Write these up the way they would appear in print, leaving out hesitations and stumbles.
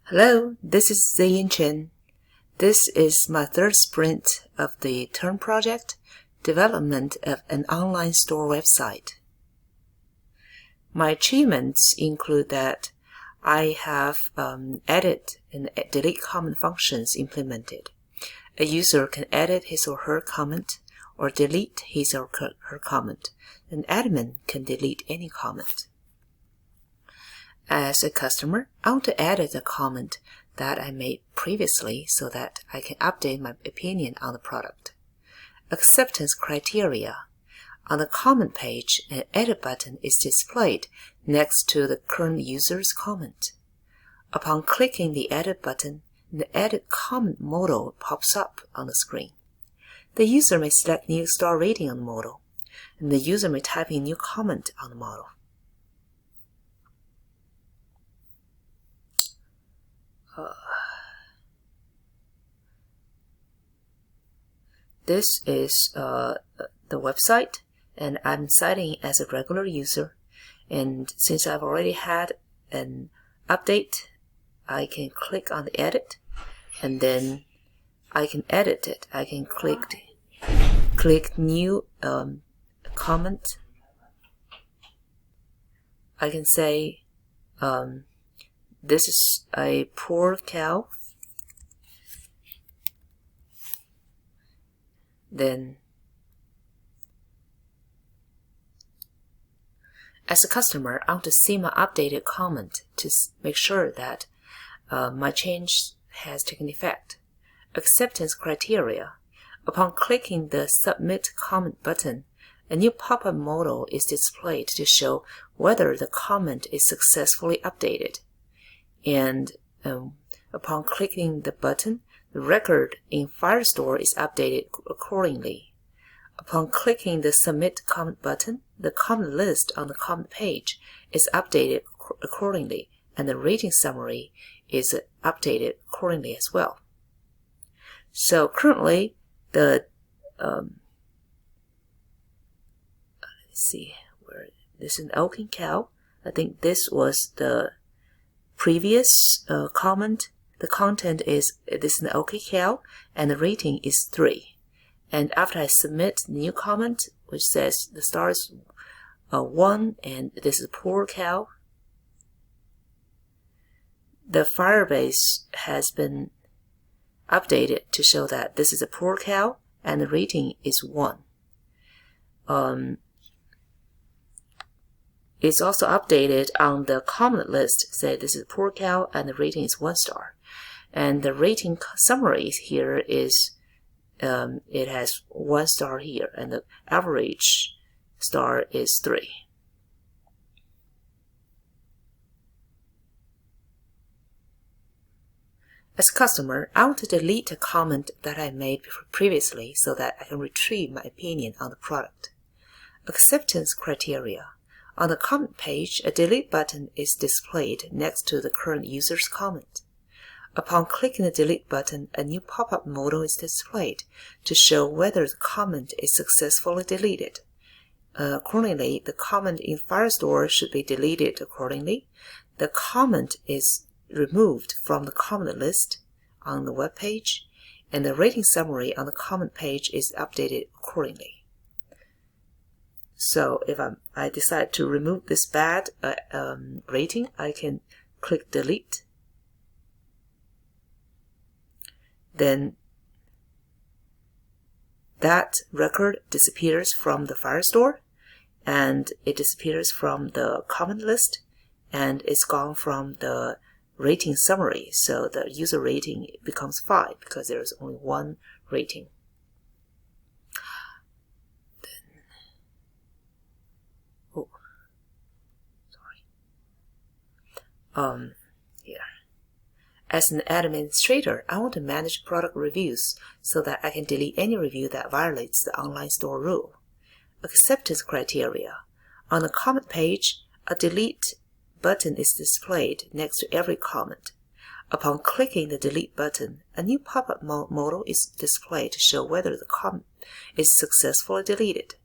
Hello, this is Ziyin Chen. This is my third sprint of the term project, development of an online store website. My achievements include that I have edit and delete comment functions implemented. A user can edit his or her comment or delete his or her comment. An admin can delete any comment. As a customer, I want to edit a comment that I made previously so that I can update my opinion on the product. Acceptance criteria. On the comment page, an edit button is displayed next to the current user's comment. Upon clicking the edit button, the edit comment modal pops up on the screen. The user may select new star rating on the modal, and the user may type in new comment on the modal. This is the website, and I'm signing in as a regular user. And since I've already had an update, I can click on the edit, and then I can edit it. I can click new comment. I can say this is a poor cow. Then, as a customer, I want to see my updated comment to make sure that my change has taken effect. Acceptance criteria. Upon clicking the Submit Comment button, a new pop-up modal is displayed to show whether the comment is successfully updated. And upon clicking the button, the record in Firestore is updated accordingly. Upon clicking the Submit Comment button, the comment list on the comment page is updated accordingly, and the rating summary is updated accordingly as well. So currently, let's see, where this is an Elkin cow. I think this was the previous comment. The content is this is an OK cow, and the rating is 3. And after I submit the new comment, which says the star is 1 and this is a poor cow, the Firebase has been updated to show that this is a poor cow and the rating is 1. It's also updated on the comment list, say this is a poor cow and the rating is 1 star. And the rating summary here is it has 1 star here, and the average star is 3. As a customer, I want to delete a comment that I made previously so that I can retrieve my opinion on the product. Acceptance criteria. On the comment page, a delete button is displayed next to the current user's comment. Upon clicking the delete button, a new pop-up modal is displayed to show whether the comment is successfully deleted. Accordingly, the comment in Firestore should be deleted accordingly. The comment is removed from the comment list on the web page, and the rating summary on the comment page is updated accordingly. So if I decide to remove this bad rating, I can click delete. Then that record disappears from the Firestore, and it disappears from the comment list, and it's gone from the rating summary. So the user rating becomes 5 because there is only 1 rating. Here. As an administrator, I want to manage product reviews so that I can delete any review that violates the online store rule. Acceptance criteria. On the comment page, a delete button is displayed next to every comment. Upon clicking the delete button, a new pop-up modal is displayed to show whether the comment is successfully deleted.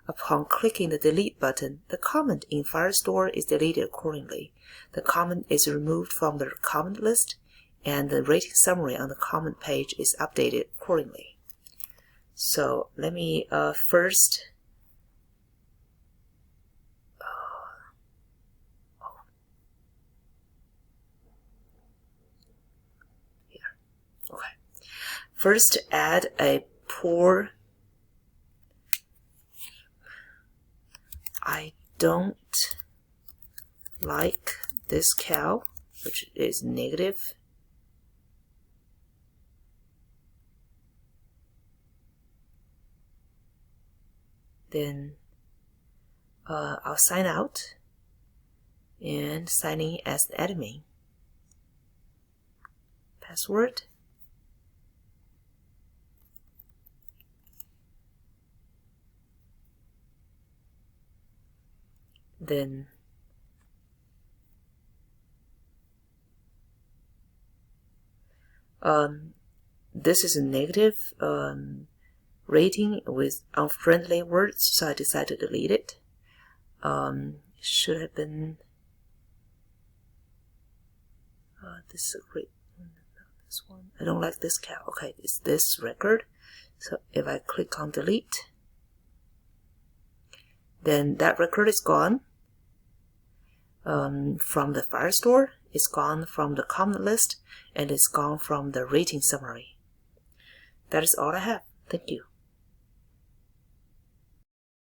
Upon clicking the delete button, the comment in Firestore is deleted accordingly. The comment is removed from the comment list, and the rating summary on the comment page is updated accordingly. So let me first first add a pour. I don't like this cow, which is negative. Then I'll sign out and sign in as the admin. Password. Then this is a negative rating with unfriendly words, so I decided to delete it. Should have been this is a great this one. I don't like this cow. Okay, it's this record. So if I click on delete, then that record is gone from the Firestore. It's gone from the comment list, and it's gone from the rating summary. That is all I have. Thank you.